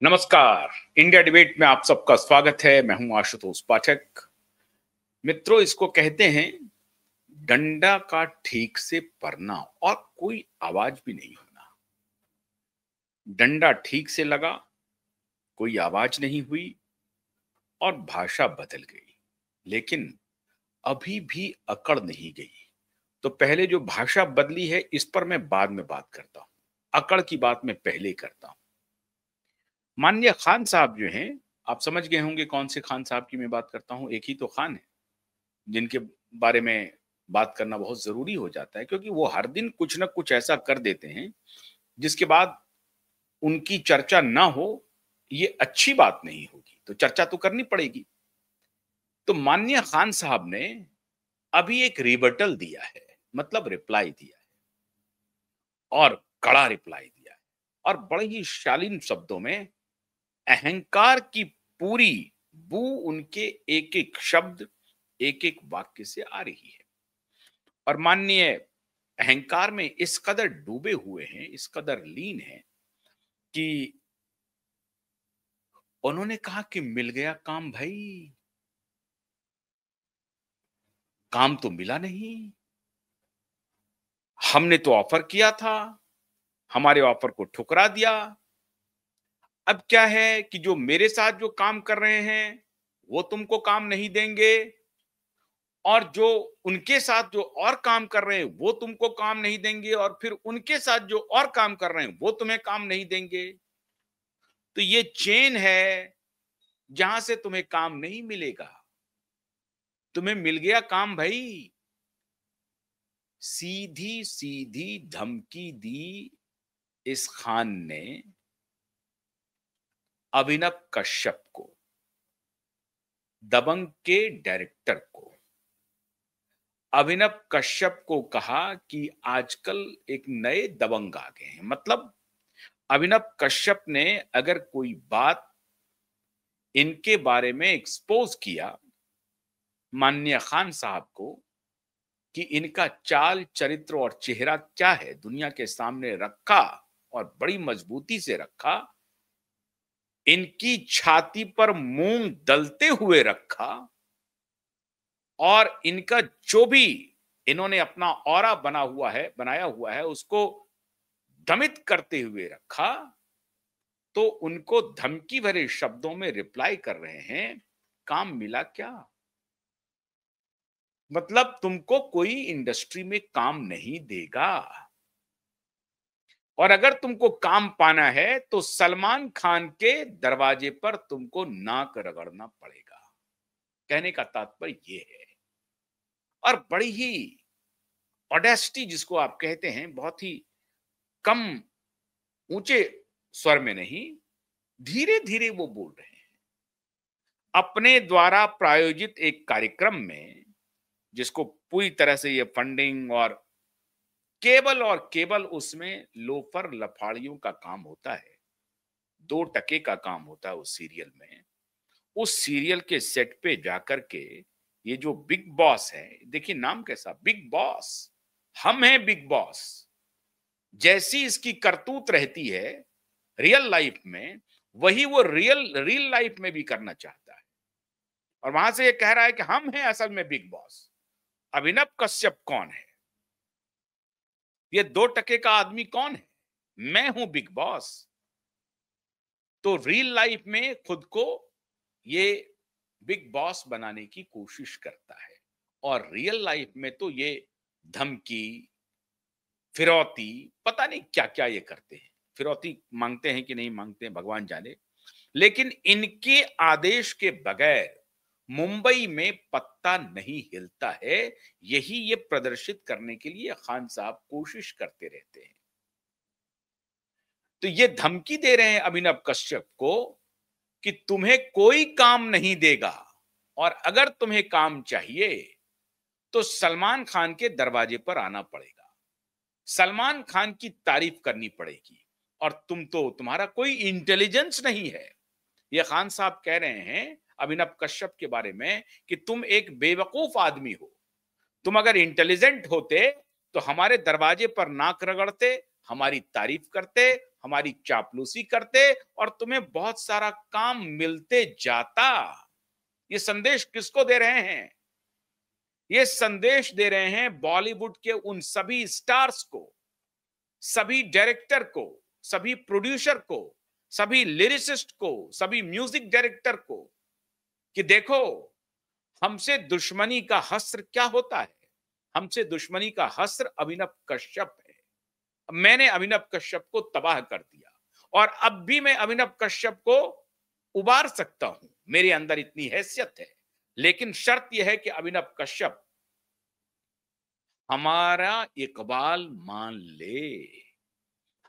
नमस्कार। India debate में आप सबका स्वागत है। मैं हूं आशुतोष पाठक। मित्रों, इसको कहते हैं डंडा का ठीक से पड़ना और कोई आवाज भी नहीं होना। डंडा ठीक से लगा, कोई आवाज नहीं हुई और भाषा बदल गई, लेकिन अभी भी अकड़ नहीं गई। तो पहले जो भाषा बदली है इस पर मैं बाद में बात करता हूं, अकड़ की बात मैं पहले करता हूं। माननीय खान साहब जो हैं, आप समझ गए होंगे कौन से खान साहब की मैं बात करता हूं। एक ही तो खान है जिनके बारे में बात करना बहुत जरूरी हो जाता है, क्योंकि वो हर दिन कुछ ना कुछ ऐसा कर देते हैं जिसके बाद उनकी चर्चा ना हो, ये अच्छी बात नहीं होगी। तो चर्चा तो करनी पड़ेगी। तो माननीय खान साहब ने अभी एक रिबटल दिया है, मतलब रिप्लाई दिया है, और कड़ा रिप्लाई दिया है, और बड़े ही शालीन शब्दों में अहंकार की पूरी बू उनके एक एक शब्द, एक एक वाक्य से आ रही है। और माननीय अहंकार में इस कदर डूबे हुए हैं, इस कदर लीन हैं कि उन्होंने कहा कि मिल गया काम भाई। काम तो मिला नहीं। हमने तो ऑफर किया था, हमारे ऑफर को ठुकरा दिया। अब क्या है कि जो मेरे साथ जो काम कर रहे हैं वो तुमको काम नहीं देंगे, और जो उनके साथ जो और काम कर रहे हैं वो तुमको काम नहीं देंगे, और फिर उनके साथ जो और काम कर रहे हैं वो तुम्हें काम नहीं देंगे। तो ये चेन है जहां से तुम्हें काम नहीं मिलेगा। तुम्हें मिल गया काम भाई। सीधी सीधी धमकी दी इस खान ने अभिनव कश्यप को, दबंग के डायरेक्टर को। अभिनव कश्यप को कहा कि आजकल एक नए दबंग आ गए हैं। मतलब अभिनव कश्यप ने अगर कोई बात इनके बारे में एक्सपोज किया माननीय खान साहब को कि इनका चाल चरित्र और चेहरा क्या है, दुनिया के सामने रखा और बड़ी मजबूती से रखा, इनकी छाती पर मूंग दलते हुए रखा, और इनका जो भी इन्होंने अपना ऑरा बनाया हुआ है उसको दमित करते हुए रखा, तो उनको धमकी भरे शब्दों में रिप्लाई कर रहे हैं, काम मिला क्या? मतलब तुमको कोई इंडस्ट्री में काम नहीं देगा, और अगर तुमको काम पाना है तो सलमान खान के दरवाजे पर तुमको नाक रगड़ना पड़ेगा। कहने का तात्पर्य ये है। और बड़ी ही ऑडेस्टी जिसको आप कहते हैं, बहुत ही कम ऊंचे स्वर में नहीं, धीरे धीरे वो बोल रहे हैं। अपने द्वारा प्रायोजित एक कार्यक्रम में, जिसको पूरी तरह से ये फंडिंग और केवल उसमें लोफर लफाड़ियों का काम होता है, 2 टके का काम होता है उस सीरियल में। उस सीरियल के सेट पे जाकर के ये जो बिग बॉस है, देखिए नाम कैसा, बिग बॉस, हम हैं बिग बॉस, जैसी इसकी करतूत रहती है रियल लाइफ में, वही वो रियल लाइफ में भी करना चाहता है। और वहां से ये कह रहा है कि हम हैं असल में बिग बॉस। अभिनव कश्यप कौन है? ये 2 टके का आदमी कौन है? मैं हूं बिग बॉस। तो रियल लाइफ में खुद को ये बिग बॉस बनाने की कोशिश करता है, और रियल लाइफ में तो ये धमकी, फिरौती, पता नहीं क्या क्या ये करते हैं। फिरौती मांगते हैं कि नहीं मांगते हैं भगवान जाने, लेकिन इनके आदेश के बगैर मुंबई में पत्ता नहीं हिलता है। यही ये प्रदर्शित करने के लिए खान साहब कोशिश करते रहते हैं। तो ये धमकी दे रहे हैं अभिनव कश्यप को कि तुम्हें कोई काम नहीं देगा, और अगर तुम्हें काम चाहिए तो सलमान खान के दरवाजे पर आना पड़ेगा, सलमान खान की तारीफ करनी पड़ेगी, और तुम्हारा कोई इंटेलिजेंस नहीं है। ये खान साहब कह रहे हैं अभिनव कश्यप के बारे में कि तुम एक बेवकूफ आदमी हो। तुम अगर इंटेलिजेंट होते तो हमारे दरवाजे पर नाक रगड़ते, हमारी तारीफ करते, हमारी चापलूसी करते और तुम्हें बहुत सारा काम मिलते जाता। ये संदेश किसको दे रहे हैं? ये संदेश दे रहे हैं बॉलीवुड के उन सभी स्टार्स को, सभी डायरेक्टर को, सभी प्रोड्यूसर को, सभी लिरिसिस्ट को, सभी म्यूजिक डायरेक्टर को कि देखो, हमसे दुश्मनी का हस्त्र क्या होता है। हमसे दुश्मनी का हस्त्र अभिनव कश्यप है। मैंने अभिनव कश्यप को तबाह कर दिया और अब भी मैं अभिनव कश्यप को उबार सकता हूं, मेरे अंदर इतनी हैसियत है। लेकिन शर्त यह है कि अभिनव कश्यप हमारा इकबाल मान ले,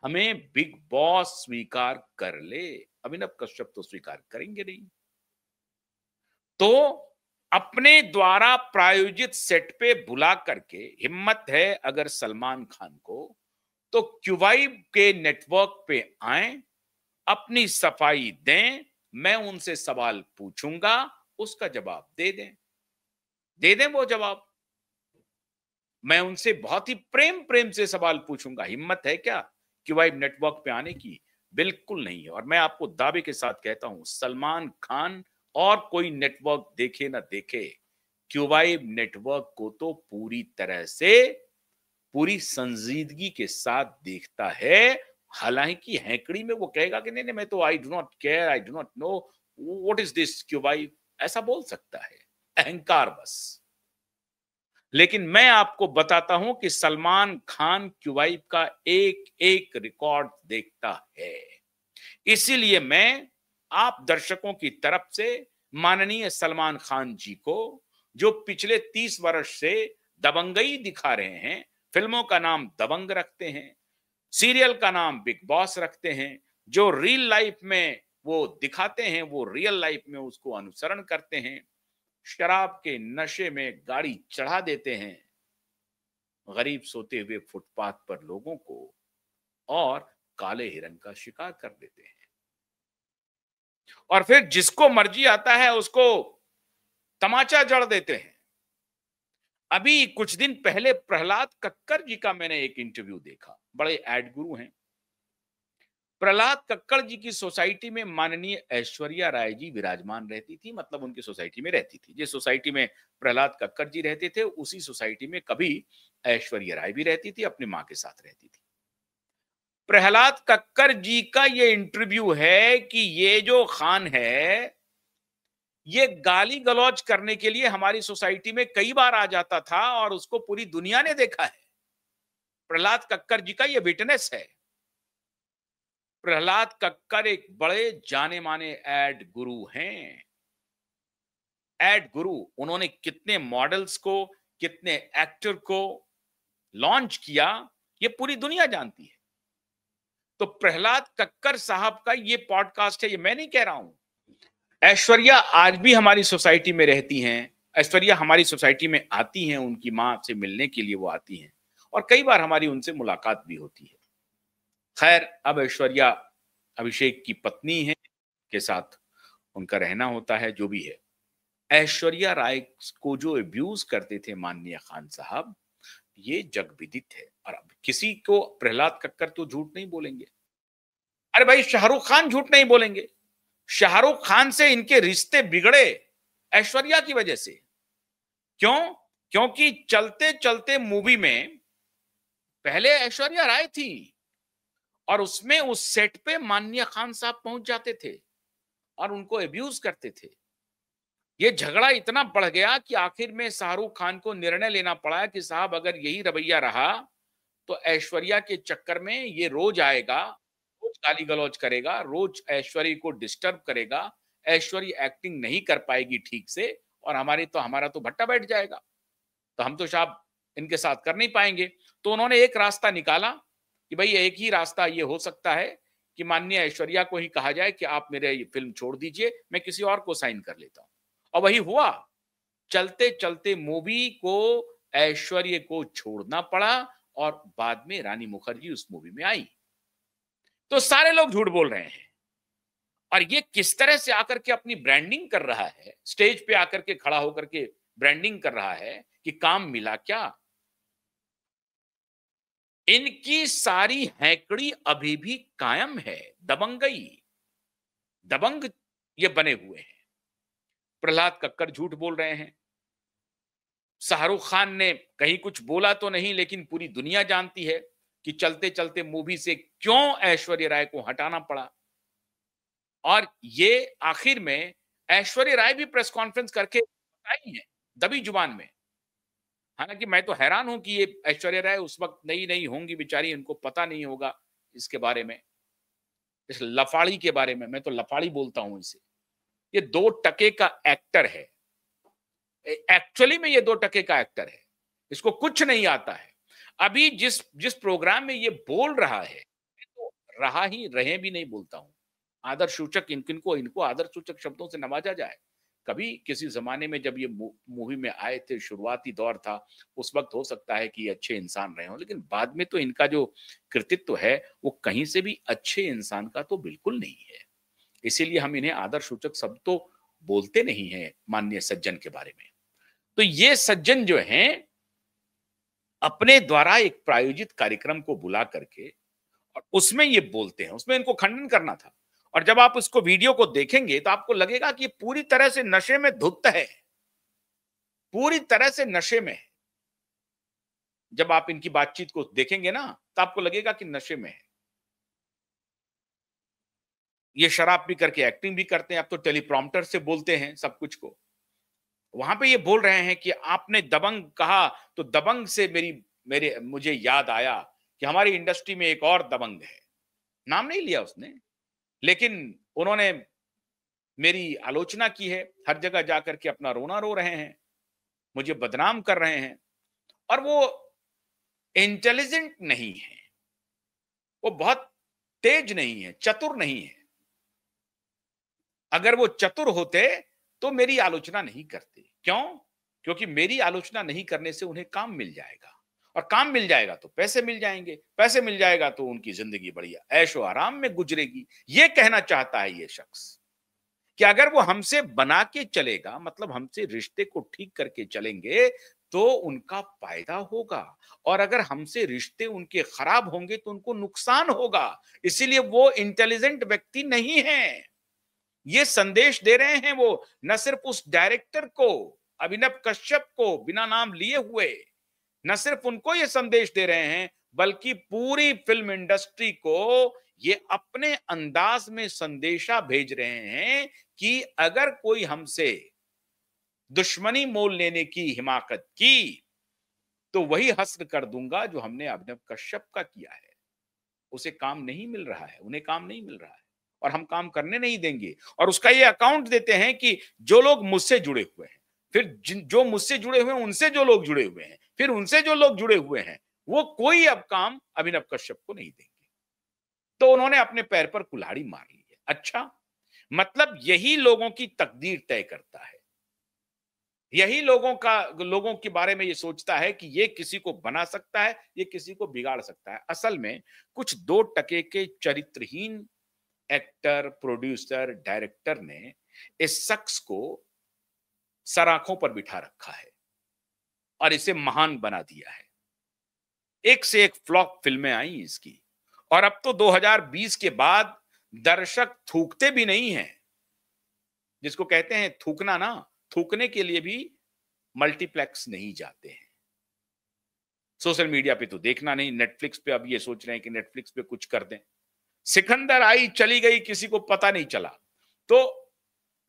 हमें बिग बॉस स्वीकार कर ले। अभिनव कश्यप तो स्वीकार करेंगे नहीं। तो अपने द्वारा प्रायोजित सेट पे बुला करके, हिम्मत है अगर सलमान खान को, तो क्यूवाइब के नेटवर्क पे आए, अपनी सफाई दें, मैं उनसे सवाल पूछूंगा, उसका जवाब दे दें वो जवाब। मैं उनसे बहुत ही प्रेम प्रेम से सवाल पूछूंगा। हिम्मत है क्या क्यूवाइब नेटवर्क पे आने की? बिल्कुल नहीं है। और मैं आपको दावे के साथ कहता हूं, सलमान खान और कोई नेटवर्क देखे ना देखे, क्यूवाइब नेटवर्क को तो पूरी तरह से, पूरी संजीदगी के साथ देखता है। हालांकि हैंकड़ी में वो कहेगा कि नहीं नहीं, मैं तो I do not care, I do not know what is this क्यूवाइब, ऐसा बोल सकता है, अहंकार बस। लेकिन मैं आपको बताता हूं कि सलमान खान क्यूवाइब का एक एक रिकॉर्ड देखता है। इसीलिए मैं आप दर्शकों की तरफ से माननीय सलमान खान जी को, जो पिछले 30 वर्ष से दबंगई दिखा रहे हैं, फिल्मों का नाम दबंग रखते हैं, सीरियल का नाम बिग बॉस रखते हैं, जो रियल लाइफ में वो दिखाते हैं वो रियल लाइफ में उसको अनुसरण करते हैं, शराब के नशे में गाड़ी चढ़ा देते हैं गरीब सोते हुए फुटपाथ पर लोगों को और काले हिरन का शिकार कर देते हैं, और फिर जिसको मर्जी आता है उसको तमाचा जड़ देते हैं। अभी कुछ दिन पहले प्रहलाद कक्कर जी का मैंने एक इंटरव्यू देखा, बड़े एड गुरु हैं। प्रहलाद कक्कड़ जी की सोसाइटी में माननीय ऐश्वर्या राय जी विराजमान रहती थी, मतलब उनकी सोसाइटी में रहती थी। जिस सोसाइटी में प्रहलाद कक्कड़ जी रहते थे, उसी सोसाइटी में कभी ऐश्वर्या राय भी रहती थी, अपनी मां के साथ रहती थी। प्रहलाद कक्कड़ जी का ये इंटरव्यू है कि ये जो खान है, ये गाली गलौज करने के लिए हमारी सोसाइटी में कई बार आ जाता था और उसको पूरी दुनिया ने देखा है। प्रहलाद कक्कड़ जी का ये विटनेस है। प्रहलाद कक्कर एक बड़े जाने माने एड गुरु हैं। एड गुरु, उन्होंने कितने मॉडल्स को, कितने एक्टर को लॉन्च किया, ये पूरी दुनिया जानती है। तो प्रहलाद कक्कर साहब का ये पॉडकास्ट है, ये मैं नहीं कह रहा हूं। ऐश्वर्या आज भी हमारी सोसाइटी में रहती हैं, ऐश्वर्या हमारी सोसाइटी में आती हैं, उनकी मां से मिलने के लिए वो आती हैं और कई बार हमारी उनसे मुलाकात भी होती है। खैर, अब ऐश्वर्या अभिषेक की पत्नी है, के साथ उनका रहना होता है, जो भी है। ऐश्वर्या राय को जो अब्यूज करते थे माननीय खान साहब, ये जग विदित है। और अब किसी को प्रहलाद कक्कर तो झूठ नहीं बोलेंगे। अरे भाई, शाहरुख खान झूठ नहीं बोलेंगे। शाहरुख खान से इनके रिश्ते बिगड़े ऐश्वर्या की वजह से। क्यों? क्योंकि चलते चलते मूवी में पहले ऐश्वर्या राय थी और उसमें उस सेट पे माननीय खान साहब पहुंच जाते थे और उनको अब्यूज करते थे। ये झगड़ा इतना बढ़ गया कि आखिर में शाहरुख खान को निर्णय लेना पड़ा कि साहब अगर यही रवैया रहा तो ऐश्वर्या के चक्कर में ये रोज आएगा, रोज गाली गलौज करेगा, रोज ऐश्वर्या को डिस्टर्ब करेगा, ऐश्वर्या एक्टिंग नहीं कर पाएगी ठीक से और हमारा तो भट्टा बैठ जाएगा, तो हम तो साहब इनके साथ कर नहीं पाएंगे। तो उन्होंने एक रास्ता निकाला कि भाई एक ही रास्ता ये हो सकता है कि माननीय ऐश्वर्या को ही कहा जाए कि आप मेरे ये फिल्म छोड़ दीजिए, मैं किसी और को साइन कर लेता हूं। और वही हुआ। चलते चलते मूवी को ऐश्वर्या को छोड़ना पड़ा और बाद में रानी मुखर्जी उस मूवी में आई। तो सारे लोग झूठ बोल रहे हैं। और ये किस तरह से आकर के अपनी ब्रांडिंग कर रहा है, स्टेज पे आकर के खड़ा होकर के ब्रांडिंग कर रहा है कि काम मिला क्या। इनकी सारी हैकड़ी अभी भी कायम है, दबंगई, दबंग ये बने हुए हैं। प्रहलाद कक्कड़ झूठ बोल रहे हैं। शाहरुख खान ने कहीं कुछ बोला तो नहीं, लेकिन पूरी दुनिया जानती है कि चलते चलते मूवी से क्यों ऐश्वर्या राय को हटाना पड़ा। और ये आखिर में ऐश्वर्या राय भी प्रेस कॉन्फ्रेंस करके बताई है, दबी जुबान में। हालांकि मैं तो हैरान हूं कि ये ऐश्वर्या राय उस वक्त नई नई होंगी बेचारी, इनको पता नहीं होगा इसके बारे में, इस लफाड़ी के बारे में। मैं तो लफाड़ी बोलता हूं इसे। ये 2 टके का एक्टर है, एक्चुअली में ये 2 टके का एक्टर है, इसको कुछ नहीं आता है। अभी जिस जिस प्रोग्राम में ये बोल रहा है, तो रहा ही रहे भी नहीं बोलता हूं। आदर सूचक इनको आदर सूचक शब्दों से नवाजा जाए। कभी किसी जमाने में जब ये मूवी में आए थे, शुरुआती दौर था, उस वक्त हो सकता है कि ये अच्छे इंसान रहे हों, लेकिन बाद में तो इनका जो कृतित्व है वो कहीं से भी अच्छे इंसान का तो बिल्कुल नहीं है। इसीलिए हम इन्हें आदर सूचक शब्द तो बोलते नहीं है माननीय सज्जन के बारे में। तो ये सज्जन जो हैं, अपने द्वारा एक प्रायोजित कार्यक्रम को बुला करके और उसमें ये बोलते हैं, उसमें इनको खंडन करना था। और जब आप इसको वीडियो को देखेंगे तो आपको लगेगा कि ये पूरी तरह से नशे में धुत है, पूरी तरह से नशे में है। जब आप इनकी बातचीत को देखेंगे ना, तो आपको लगेगा कि नशे में है। ये शराब पी करके एक्टिंग भी करते हैं, अब तो टेलीप्रॉम्प्टर से बोलते हैं सब कुछ को। वहां पे ये बोल रहे हैं कि आपने दबंग कहा, तो दबंग से मेरे मुझे याद आया कि हमारी इंडस्ट्री में एक और दबंग है। नाम नहीं लिया उसने, लेकिन उन्होंने मेरी आलोचना की है, हर जगह जाकर के अपना रोना रो रहे हैं, मुझे बदनाम कर रहे हैं। और वो इंटेलिजेंट नहीं है, वो बहुत तेज नहीं है, चतुर नहीं है। अगर वो चतुर होते तो मेरी आलोचना नहीं करते। क्यों? क्योंकि मेरी आलोचना नहीं करने से उन्हें काम मिल जाएगा, और काम मिल जाएगा तो पैसे मिल जाएंगे, पैसे मिल जाएगा तो उनकी जिंदगी बढ़िया ऐशो आराम में गुजरेगी। ये कहना चाहता है ये शख्स कि अगर वो हमसे बना के चलेगा, मतलब हमसे रिश्ते को ठीक करके चलेंगे, तो उनका फायदा होगा, और अगर हमसे रिश्ते उनके खराब होंगे तो उनको नुकसान होगा। इसीलिए वो इंटेलिजेंट व्यक्ति नहीं है। ये संदेश दे रहे हैं वो न सिर्फ उस डायरेक्टर को, अभिनव कश्यप को बिना नाम लिए हुए, न सिर्फ उनको ये संदेश दे रहे हैं, बल्कि पूरी फिल्म इंडस्ट्री को ये अपने अंदाज में संदेशा भेज रहे हैं कि अगर कोई हमसे दुश्मनी मोल लेने की हिमाकत की, तो वही हस्र कर दूंगा जो हमने अभिनव कश्यप का किया है। उसे काम नहीं मिल रहा है, उन्हें काम नहीं मिल रहा है, और हम काम करने नहीं देंगे। और उसका ये अकाउंट देते हैं कि जो लोग मुझसे जुड़े हुए हैं, फिर जो मुझसे जुड़े हुए हैं उनसे जो लोग जुड़े हुए हैं, फिर उनसे जो लोग जुड़े हुए हैं, वो कोई अब काम अभिनव कश्यप को नहीं देंगे। तो उन्होंने अपने पैर पर कुल्हाड़ी मार ली है। अच्छा, मतलब यही लोगों की तकदीर तय करता है, यही लोगों के बारे में ये सोचता है कि ये किसी को बना सकता है, ये किसी को बिगाड़ सकता है। असल में कुछ 2 टके के चरित्रहीन एक्टर, प्रोड्यूसर, डायरेक्टर ने इस शख्स को सराखों पर बिठा रखा है और इसे महान बना दिया है। एक से एक फ्लॉप फिल्में आई इसकी, और अब तो 2020 के बाद दर्शक थूकते भी नहीं हैं। जिसको कहते हैं थूकना ना, थूकने के लिए भी मल्टीप्लेक्स नहीं जाते हैं। सोशल मीडिया पे तो देखना नहीं, नेटफ्लिक्स पे अब ये सोच रहे हैं कि नेटफ्लिक्स पे कुछ कर दें। सिकंदर आई चली गई, किसी को पता नहीं चला। तो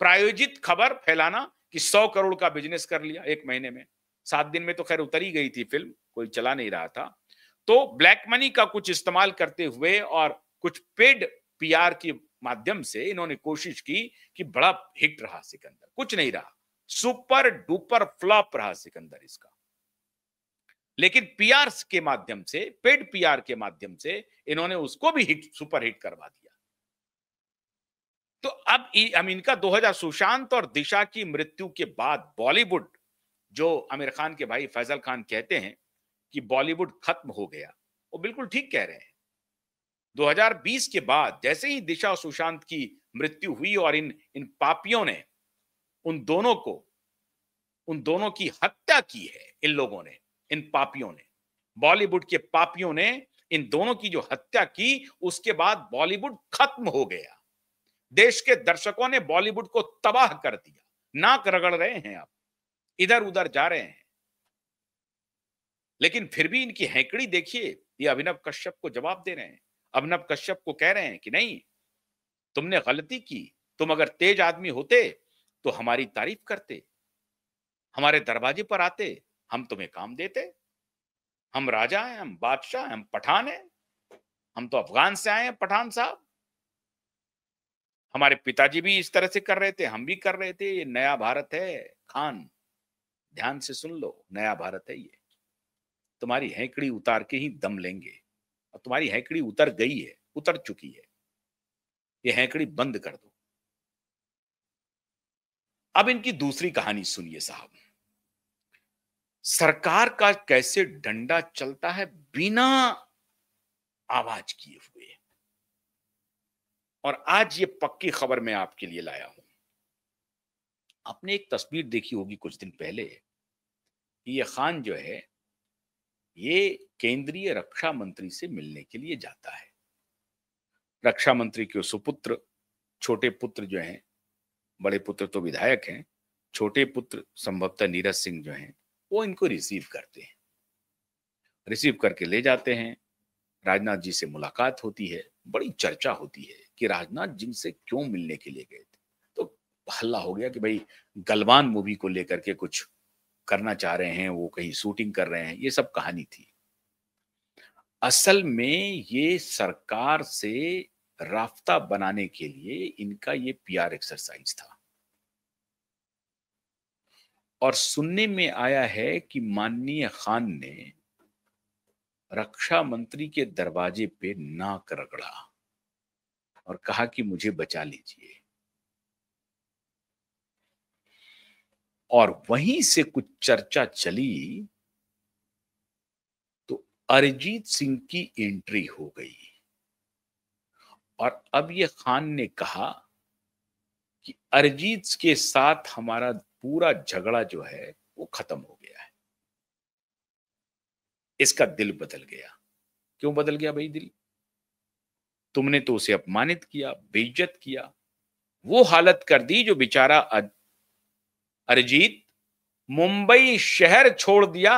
प्रायोजित खबर फैलाना कि 100 करोड़ का बिजनेस कर लिया 1 महीने में। 7 दिन में तो खैर उतर ही गई थी फिल्म, कोई चला नहीं रहा था। तो ब्लैक मनी का कुछ इस्तेमाल करते हुए और कुछ पेड पीआर के माध्यम से इन्होंने कोशिश की कि बड़ा हिट रहा सिकंदर। कुछ नहीं रहा, सुपर डुपर फ्लॉप रहा सिकंदर इसका। लेकिन पीआर के माध्यम से, पेड पीआर के माध्यम से इन्होंने उसको भी हिट, सुपर हिट करवा दिया। तो अब हम इनका 2000 सुशांत और दिशा की मृत्यु के बाद बॉलीवुड, जो आमिर खान के भाई फैजल खान कहते हैं कि बॉलीवुड खत्म हो गया, वो बिल्कुल ठीक कह रहे हैं। 2020 के बाद जैसे ही दिशा और सुशांत की मृत्यु हुई और इन इन पापियों ने उन दोनों की हत्या की है, इन लोगों ने, इन पापियों ने, बॉलीवुड के पापियों ने इन दोनों की जो हत्या की, उसके बाद बॉलीवुड खत्म हो गया। देश के दर्शकों ने बॉलीवुड को तबाह कर दिया। नाक रगड़ रहे हैं आप, इधर उधर जा रहे हैं। लेकिन फिर भी इनकी हैंकड़ी देखिए, ये अभिनव कश्यप को जवाब दे रहे हैं। अभिनव कश्यप को कह रहे हैं कि नहीं, तुमने गलती की। तुम अगर तेज आदमी होते तो हमारी तारीफ करते, हमारे दरवाजे पर आते, हम तुम्हें काम देते। हम राजा हैं, हम बादशाह हैं, हम पठान हैं। हम तो अफगान से आए हैं पठान साहब। हमारे पिताजी भी इस तरह से कर रहे थे, हम भी कर रहे थे। ये नया भारत है खान, ध्यान से सुन लो, नया भारत है ये। तुम्हारी हैंकड़ी उतार के ही दम लेंगे। और तुम्हारी हैंकड़ी उतर गई है, उतर चुकी है। ये हैंकड़ी बंद कर दो। अब इनकी दूसरी कहानी सुनिए साहब। सरकार का कैसे डंडा चलता है बिना आवाज किए हुए। और आज ये पक्की खबर मैं आपके लिए लाया हूं। आपने एक तस्वीर देखी होगी कुछ दिन पहले। ये खान जो है, ये केंद्रीय रक्षा मंत्री से मिलने के लिए जाता है। रक्षा मंत्री के सुपुत्र, छोटे पुत्र जो हैं, बड़े पुत्र तो विधायक हैं, छोटे पुत्र संभवतः नीरज सिंह जो हैं, वो इनको रिसीव करते हैं। रिसीव करके ले जाते हैं। राजनाथ जी से मुलाकात होती है। बड़ी चर्चा होती है कि राजनाथ जी से क्यों मिलने के लिए गए थे। तो हल्ला हो गया कि भाई गलवान मूवी को लेकर के कुछ करना चाह रहे हैं, वो कहीं शूटिंग कर रहे हैं। ये सब कहानी थी। असल में ये सरकार से राफ्ता बनाने के लिए इनका ये पीआर एक्सरसाइज था। और सुनने में आया है कि माननीय खान ने रक्षा मंत्री के दरवाजे पे नाक रगड़ा और कहा कि मुझे बचा लीजिए। और वहीं से कुछ चर्चा चली तो अरिजीत सिंह की एंट्री हो गई। और अब ये खान ने कहा कि अरिजीत के साथ हमारा पूरा झगड़ा जो है वो खत्म हो गया है। इसका दिल बदल गया। क्यों बदल गया भाई दिल? तुमने तो उसे अपमानित किया, बेइज्जत किया, वो हालत कर दी जो बेचारा अरिजीत मुंबई शहर छोड़ दिया।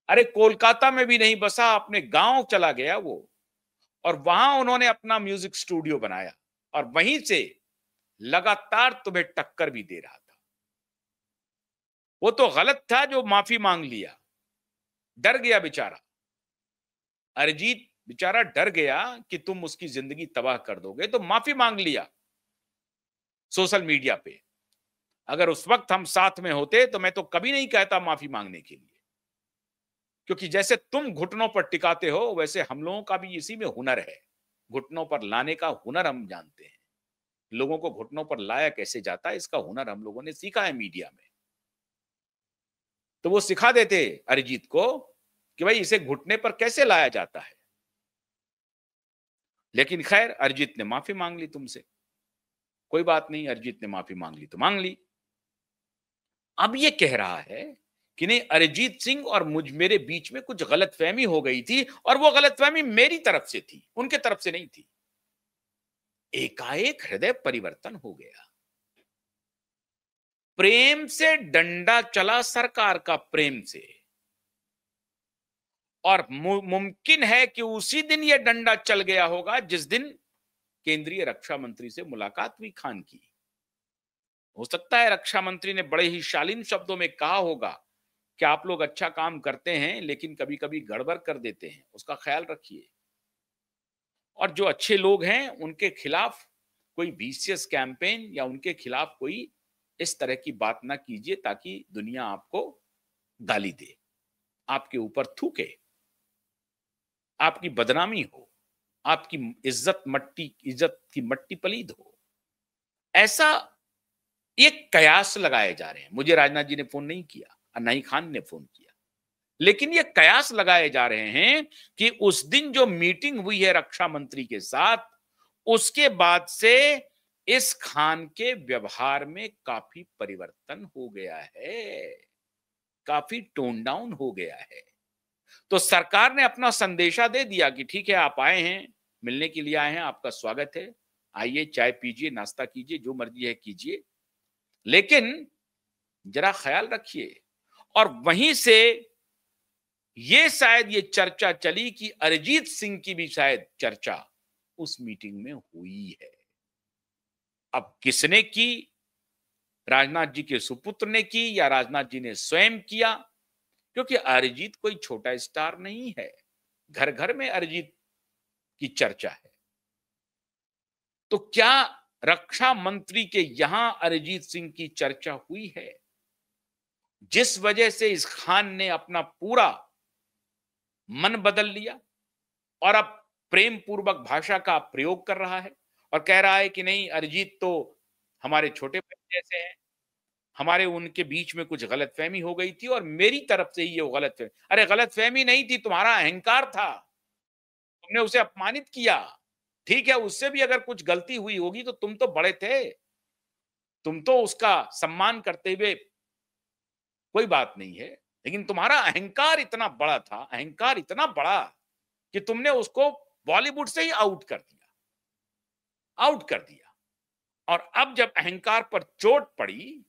अरे कोलकाता में भी नहीं बसा, अपने गांव चला गया वो। और वहां उन्होंने अपना म्यूजिक स्टूडियो बनाया और वहीं से लगातार तुम्हें टक्कर भी दे रहा था। वो तो गलत था जो माफी मांग लिया। डर गया बेचारा अरिजीत, बेचारा डर गया कि तुम उसकी जिंदगी तबाह कर दोगे, तो माफी मांग लिया सोशल मीडिया पे। अगर उस वक्त हम साथ में होते तो मैं तो कभी नहीं कहता माफी मांगने के लिए। क्योंकि जैसे तुम घुटनों पर टिकाते हो, वैसे हम लोगों का भी इसी में हुनर है। घुटनों पर लाने का हुनर हम जानते हैं। लोगों को घुटनों पर लाया कैसे जाता है, इसका हुनर हम लोगों ने सीखा है मीडिया में। तो वो सिखा देते अरिजीत को कि भाई इसे घुटने पर कैसे लाया जाता है। लेकिन खैर, अरिजीत ने माफी मांग ली तुमसे। कोई बात नहीं, अरिजीत ने माफी मांग ली तो मांग ली। अब ये कह रहा है कि नहीं, अरिजीत सिंह और मेरे बीच में कुछ गलतफहमी हो गई थी और वो गलतफहमी मेरी तरफ से थी, उनके तरफ से नहीं थी। एकाएक हृदय परिवर्तन हो गया। प्रेम से डंडा चला सरकार का, प्रेम से। और मुमकिन है कि उसी दिन यह डंडा चल गया होगा जिस दिन केंद्रीय रक्षा मंत्री से मुलाकात हुई खान की। हो सकता है रक्षा मंत्री ने बड़े ही शालीन शब्दों में कहा होगा कि आप लोग अच्छा काम करते हैं लेकिन कभी कभी गड़बड़ कर देते हैं, उसका ख्याल रखिए। और जो अच्छे लोग हैं उनके खिलाफ कोई विशियस कैंपेन या उनके खिलाफ कोई इस तरह की बात ना कीजिए ताकि दुनिया आपको गाली दे, आपके ऊपर थूके, आपकी बदनामी हो, आपकी इज्जत की मट्टी पलीद हो। ऐसा ये कयास लगाए जा रहे हैं। मुझे राजनाथ जी ने फोन नहीं किया और ना ही खान ने फोन किया, लेकिन ये कयास लगाए जा रहे हैं कि उस दिन जो मीटिंग हुई है रक्षा मंत्री के साथ, उसके बाद से इस खान के व्यवहार में काफी परिवर्तन हो गया है, काफी टोन डाउन हो गया है। तो सरकार ने अपना संदेशा दे दिया कि ठीक है, आप आए हैं, मिलने के लिए आए हैं, आपका स्वागत है, आइए चाय पीजिए, नाश्ता कीजिए, जो मर्जी है कीजिए, लेकिन जरा ख्याल रखिए। और वहीं से ये शायद ये चर्चा चली कि अरिजीत सिंह की भी शायद चर्चा उस मीटिंग में हुई है। अब किसने की? राजनाथ जी के सुपुत्र ने की या राजनाथ जी ने स्वयं किया? क्योंकि अरिजीत कोई छोटा स्टार नहीं है, घर घर में अरिजीत की चर्चा है। तो क्या रक्षा मंत्री के यहां अरिजीत सिंह की चर्चा हुई है, जिस वजह से इस खान ने अपना पूरा मन बदल लिया और अब प्रेम पूर्वक भाषा का प्रयोग कर रहा है और कह रहा है कि नहीं, अरिजीत तो हमारे छोटे भाई जैसे हैं, हमारे उनके बीच में कुछ गलतफहमी हो गई थी और मेरी तरफ से ही ये गलतफहमी। अरे गलतफहमी नहीं थी, तुम्हारा अहंकार था, तुमने उसे अपमानित किया। ठीक है, उससे भी अगर कुछ गलती हुई होगी तो तुम तो बड़े थे, तुम तो उसका सम्मान करते हुए कोई बात नहीं है, लेकिन तुम्हारा अहंकार इतना बड़ा था, अहंकार इतना बड़ा कि तुमने उसको बॉलीवुड से ही आउट कर दिया, आउट कर दिया। और अब जब अहंकार पर चोट पड़ी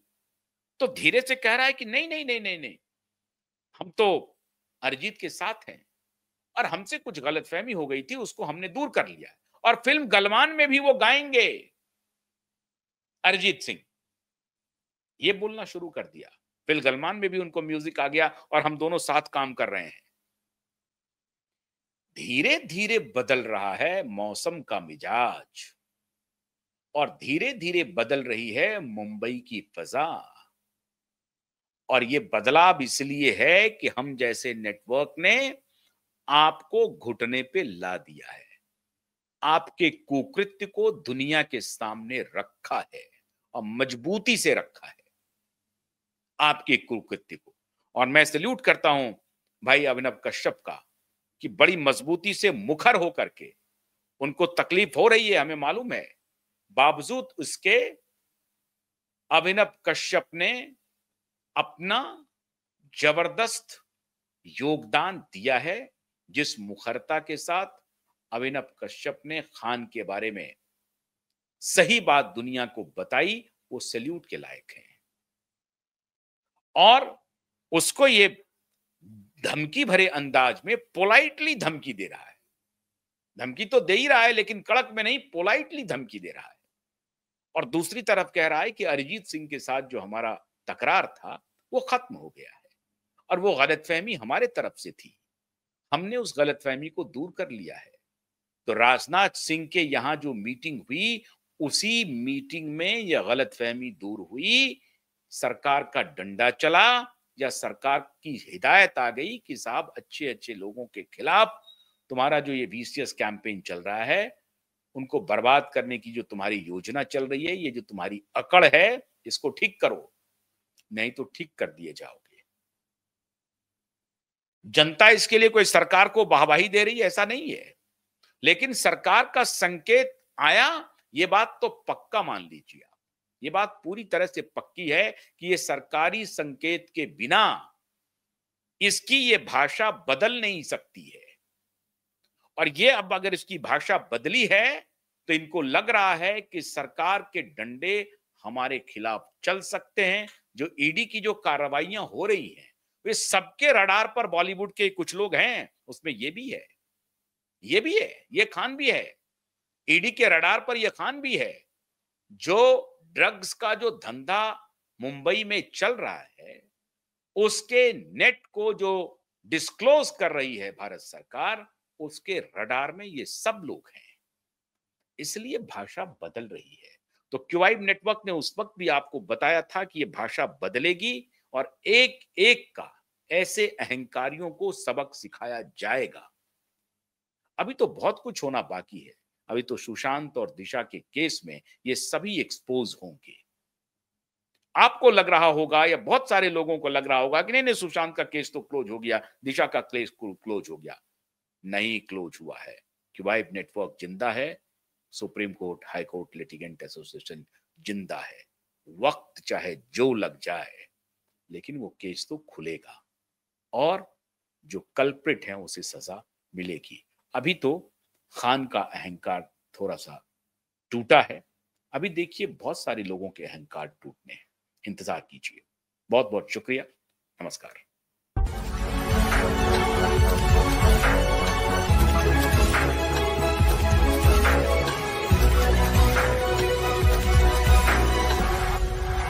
तो धीरे से कह रहा है कि नहीं नहीं नहीं नहीं नहीं, हम तो अरिजीत के साथ हैं और हमसे कुछ गलतफहमी हो गई थी, उसको हमने दूर कर लिया और फिल्म गलवान में भी वो गाएंगे अरिजीत सिंह, ये बोलना शुरू कर दिया। फिल्म गलवान में भी उनको म्यूजिक आ गया और हम दोनों साथ काम कर रहे हैं। धीरे धीरे बदल रहा है मौसम का मिजाज और धीरे धीरे बदल रही है मुंबई की फजा। और ये बदलाव इसलिए है कि हम जैसे नेटवर्क ने आपको घुटने पे ला दिया है, आपके कुकृत्य को दुनिया के सामने रखा है और मजबूती से रखा है आपके कुकृत्य को। और मैं सैल्यूट करता हूं भाई अभिनव कश्यप का कि बड़ी मजबूती से मुखर होकर के, उनको तकलीफ हो रही है हमें मालूम है, बावजूद उसके अभिनव कश्यप ने अपना जबरदस्त योगदान दिया है। जिस मुखरता के साथ अभिनव कश्यप ने खान के बारे में सही बात दुनिया को बताई, वो सैल्यूट के लायक है। और उसको ये धमकी भरे अंदाज में पोलाइटली धमकी दे रहा है, धमकी तो दे ही रहा है लेकिन कड़क में नहीं, पोलाइटली धमकी दे रहा है। और दूसरी तरफ कह रहा है कि अरिजीत सिंह के साथ जो हमारा तकरार था वो खत्म हो गया है और वो गलतफहमी हमारे तरफ से थी, हमने उस गलतफहमी को दूर कर लिया है। तो राजनाथ सिंह के यहां जो मीटिंग हुई, उसी मीटिंग में यह गलतफहमी दूर हुई, सरकार का डंडा चला या सरकार की हिदायत आ गई कि साहब अच्छे अच्छे लोगों के खिलाफ तुम्हारा जो ये वीसीएस कैंपेन चल रहा है, उनको बर्बाद करने की जो तुम्हारी योजना चल रही है, ये जो तुम्हारी अकड़ है, इसको ठीक करो, नहीं तो ठीक कर दिए जाओगे। जनता इसके लिए कोई सरकार को वाहवाही दे रही है ऐसा नहीं है, लेकिन सरकार का संकेत आया, ये बात तो पक्का मान लीजिए आप, ये बात पूरी तरह से पक्की है कि ये सरकारी संकेत के बिना इसकी ये भाषा बदल नहीं सकती है। और ये अब अगर इसकी भाषा बदली है तो इनको लग रहा है कि सरकार के डंडे हमारे खिलाफ चल सकते हैं। जो ईडी की जो कार्रवाइयां हो रही हैं, वे सबके रडार पर बॉलीवुड के कुछ लोग हैं, उसमें ये भी है, ये भी है, ये खान भी है, ईडी के रडार पर ये खान भी है। जो ड्रग्स का जो धंधा मुंबई में चल रहा है, उसके नेट को जो डिस्क्लोज कर रही है भारत सरकार, उसके रडार में ये सब लोग हैं। इसलिए भाषा बदल रही है। तो क्यूआइब नेटवर्क ने उस वक्त भी आपको बताया था कि ये भाषा बदलेगी और एक एक का ऐसे अहंकारियों को सबक सिखाया जाएगा। अभी तो बहुत कुछ होना बाकी है, अभी तो सुशांत और दिशा के केस में ये सभी एक्सपोज होंगे। आपको लग रहा होगा या बहुत सारे लोगों को लग रहा होगा कि नहीं नहीं, सुशांत का केस तो क्लोज हो गया, दिशा का केस क्लोज हो गया। नहीं क्लोज हुआ है, क्यूबाइब नेटवर्क जिंदा है, supreme court high court litigant association जिंदा है। वक्त चाहे जो लग जाए, लेकिन वो केस तो खुलेगा और जो कल्प्रिट है उसे सजा मिलेगी। अभी तो खान का अहंकार थोड़ा सा टूटा है। अभी देखिए बहुत सारे लोगों के अहंकार टूटने हैं। इंतजार कीजिए। बहुत बहुत शुक्रिया। नमस्कार।